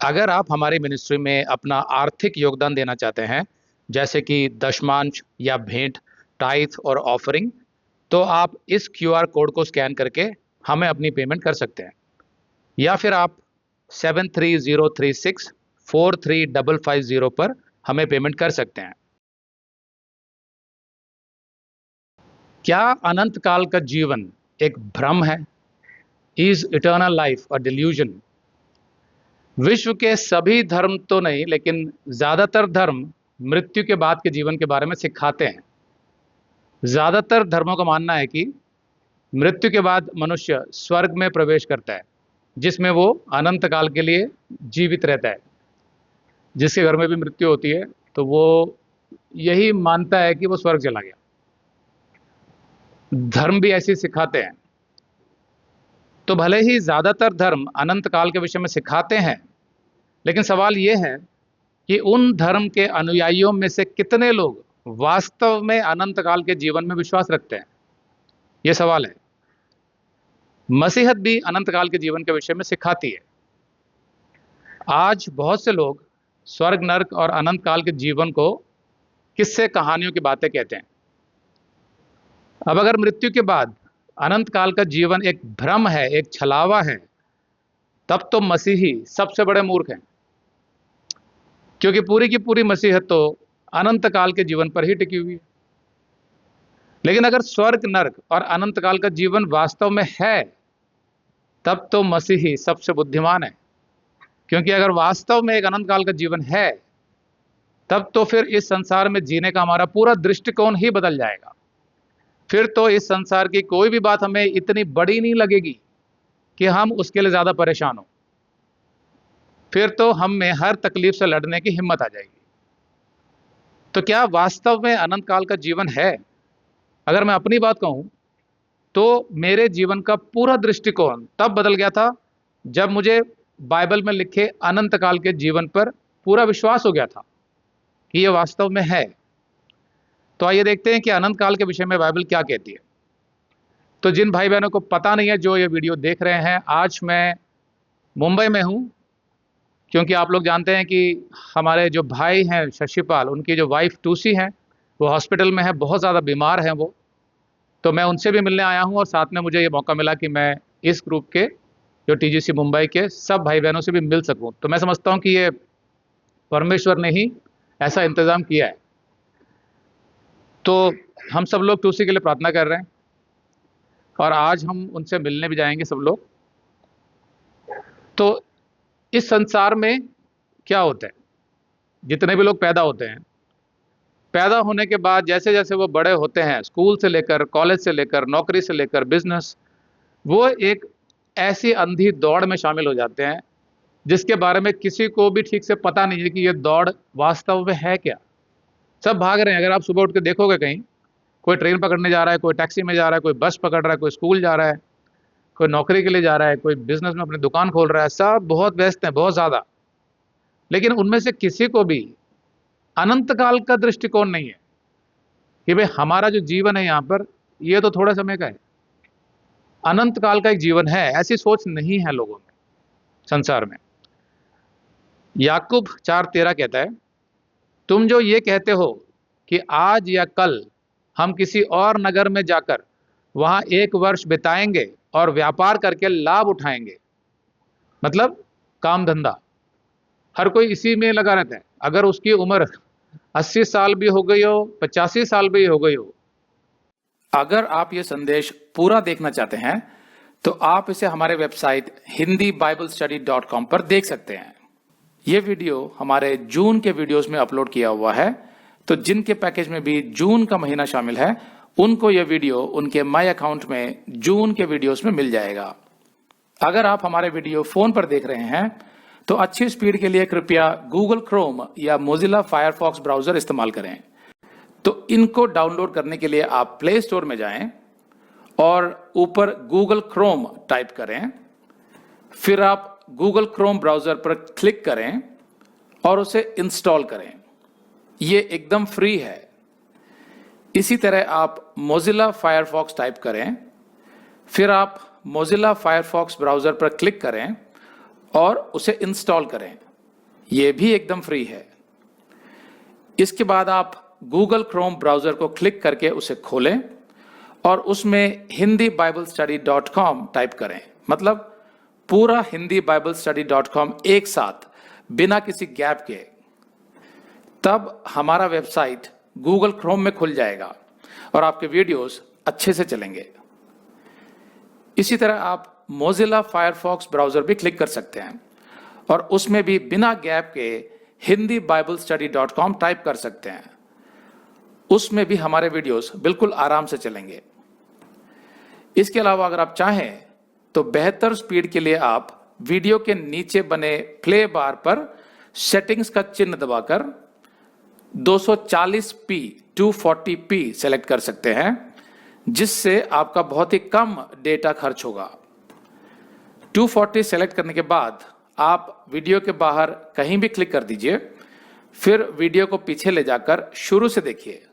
अगर आप हमारी मिनिस्ट्री में अपना आर्थिक योगदान देना चाहते हैं, जैसे कि दशमांश या भेंट, टाइथ और ऑफरिंग, तो आप इस क्यूआर कोड को स्कैन करके हमें अपनी पेमेंट कर सकते हैं। या फिर आप 7303643550 पर हमें पेमेंट कर सकते हैं। क्या अनंत काल का जीवन एक भ्रम है? Is eternal life a delusion? विश्व के सभी धर्म तो नहीं, लेकिन ज्यादातर धर्म मृत्यु के बाद के जीवन के बारे में सिखाते हैं। ज्यादातर धर्मों का मानना है कि मृत्यु के बाद मनुष्य स्वर्ग में प्रवेश करता है, जिसमें वो अनंत काल के लिए जीवित रहता है। जिसके घर में भी मृत्यु होती है तो वो यही मानता है कि वो स्वर्ग चला गया। धर्म भी ऐसे सिखाते हैं। तो भले ही ज्यादातर धर्म अनंत काल के विषय में सिखाते हैं, लेकिन सवाल ये है कि उन धर्म के अनुयायियों में से कितने लोग वास्तव में अनंत काल के जीवन में विश्वास रखते हैं, ये सवाल है। मसीहत भी अनंत काल के जीवन के विषय में सिखाती है। आज बहुत से लोग स्वर्ग, नरक और अनंत काल के जीवन को किस्से, कहानियों की बातें कहते हैं। अब अगर मृत्यु के बाद अनंत काल का जीवन एक भ्रम है, एक छलावा है, तब तो मसीही सबसे बड़े मूर्ख हैं, क्योंकि पूरी की पूरी मसीहत तो अनंत काल के जीवन पर ही टिकी हुई है। लेकिन अगर स्वर्ग, नरक और अनंत काल का जीवन वास्तव में है, तब तो मसीही सबसे बुद्धिमान है, क्योंकि अगर वास्तव में एक अनंत काल का जीवन है, तब तो फिर इस संसार में जीने का हमारा पूरा दृष्टिकोण ही बदल जाएगा। फिर तो इस संसार की कोई भी बात हमें इतनी बड़ी नहीं लगेगी कि हम उसके लिए ज्यादा परेशान हो। फिर तो हम में हर तकलीफ से लड़ने की हिम्मत आ जाएगी। तो क्या वास्तव में अनंत काल का जीवन है? अगर मैं अपनी बात कहूं तो मेरे जीवन का पूरा दृष्टिकोण तब बदल गया था जब मुझे बाइबल में लिखे अनंत काल के जीवन पर पूरा विश्वास हो गया था कि यह वास्तव में है। तो आइए देखते हैं कि अनंत काल के विषय में बाइबल क्या कहती है। तो जिन भाई बहनों को पता नहीं है, जो ये वीडियो देख रहे हैं, आज मैं मुंबई में हूं, क्योंकि आप लोग जानते हैं कि हमारे जो भाई हैं शशिपाल, उनकी जो वाइफ टूसी हैं, वो हॉस्पिटल में है, बहुत ज़्यादा बीमार हैं वो। तो मैं उनसे भी मिलने आया हूं और साथ में मुझे ये मौका मिला कि मैं इस ग्रुप के, जो टीजीसी मुंबई के सब भाई बहनों से भी मिल सकूं। तो मैं समझता हूं कि ये परमेश्वर ने ही ऐसा इंतज़ाम किया है। तो हम सब लोग टूसी के लिए प्रार्थना कर रहे हैं और आज हम उनसे मिलने भी जाएंगे सब लोग। तो इस संसार में क्या होता है, जितने भी लोग पैदा होते हैं, पैदा होने के बाद जैसे जैसे वो बड़े होते हैं, स्कूल से लेकर, कॉलेज से लेकर, नौकरी से लेकर, बिजनेस, वो एक ऐसी अंधी दौड़ में शामिल हो जाते हैं जिसके बारे में किसी को भी ठीक से पता नहीं है कि ये दौड़ वास्तव में है क्या। सब भाग रहे हैं। अगर आप सुबह उठ के देखोगे, कहीं कोई ट्रेन पकड़ने जा रहा है, कोई टैक्सी में जा रहा है, कोई बस पकड़ रहा है, कोई स्कूल जा रहा है, कोई नौकरी के लिए जा रहा है, कोई बिजनेस में अपनी दुकान खोल रहा है, सब बहुत व्यस्त हैं, बहुत ज़्यादा। लेकिन उनमें से किसी को भी अनंत काल का दृष्टिकोण नहीं है कि भाई हमारा जो जीवन है यहाँ पर, ये तो थोड़े समय का है, अनंत काल का एक जीवन है। ऐसी सोच नहीं है लोगों में, संसार में। याकूब 4:13 कहता है, तुम जो ये कहते हो कि आज या कल हम किसी और नगर में जाकर वहां 1 वर्ष बिताएंगे और व्यापार करके लाभ उठाएंगे, मतलब काम धंधा, हर कोई इसी में लगा रहता है। अगर उसकी उम्र 80 साल भी हो गई हो, 85 साल भी हो गई हो। अगर आप ये संदेश पूरा देखना चाहते हैं तो आप इसे हमारे वेबसाइट hindiBiblestudy.com पर देख सकते हैं। ये वीडियो हमारे जून के वीडियोस में अपलोड किया हुआ है, तो जिनके पैकेज में भी जून का महीना शामिल है, उनको यह वीडियो उनके माई अकाउंट में जून के वीडियोस में मिल जाएगा। अगर आप हमारे वीडियो फोन पर देख रहे हैं तो अच्छी स्पीड के लिए कृपया गूगल क्रोम या मोजिला फायरफॉक्स ब्राउजर इस्तेमाल करें। तो इनको डाउनलोड करने के लिए आप प्ले स्टोर में जाएं और ऊपर गूगल क्रोम टाइप करें, फिर आप गूगल क्रोम ब्राउजर पर क्लिक करें और उसे इंस्टॉल करें। ये एकदम फ्री है। इसी तरह आप मोजिला फायरफॉक्स टाइप करें, फिर आप मोजिला फायरफॉक्स ब्राउजर पर क्लिक करें और उसे इंस्टॉल करें। ये भी एकदम फ्री है। इसके बाद आप गूगल क्रोम ब्राउजर को क्लिक करके उसे खोलें और उसमें hindibiblesteady.com टाइप करें, मतलब पूरा hindibiblesteady.com एक साथ बिना किसी गैप के। तब हमारा वेबसाइट गूगल क्रोम में खुल जाएगा और आपके वीडियोस अच्छे से चलेंगे। इसी तरह आप मोजिला फायरफॉक्स ब्राउजर भी क्लिक कर सकते हैं और उसमें भी बिना गैप के hindibiblesteady.com टाइप कर सकते हैं। उसमें भी हमारे वीडियोस बिल्कुल आराम से चलेंगे। इसके अलावा अगर आप चाहें तो बेहतर स्पीड के लिए आप वीडियो के नीचे बने प्ले बार पर सेटिंग्स का चिन्ह दबाकर 240p 240p सेलेक्ट कर सकते हैं, जिससे आपका बहुत ही कम डेटा खर्च होगा। 240 सेलेक्ट करने के बाद आप वीडियो के बाहर कहीं भी क्लिक कर दीजिए, फिर वीडियो को पीछे ले जाकर शुरू से देखिए।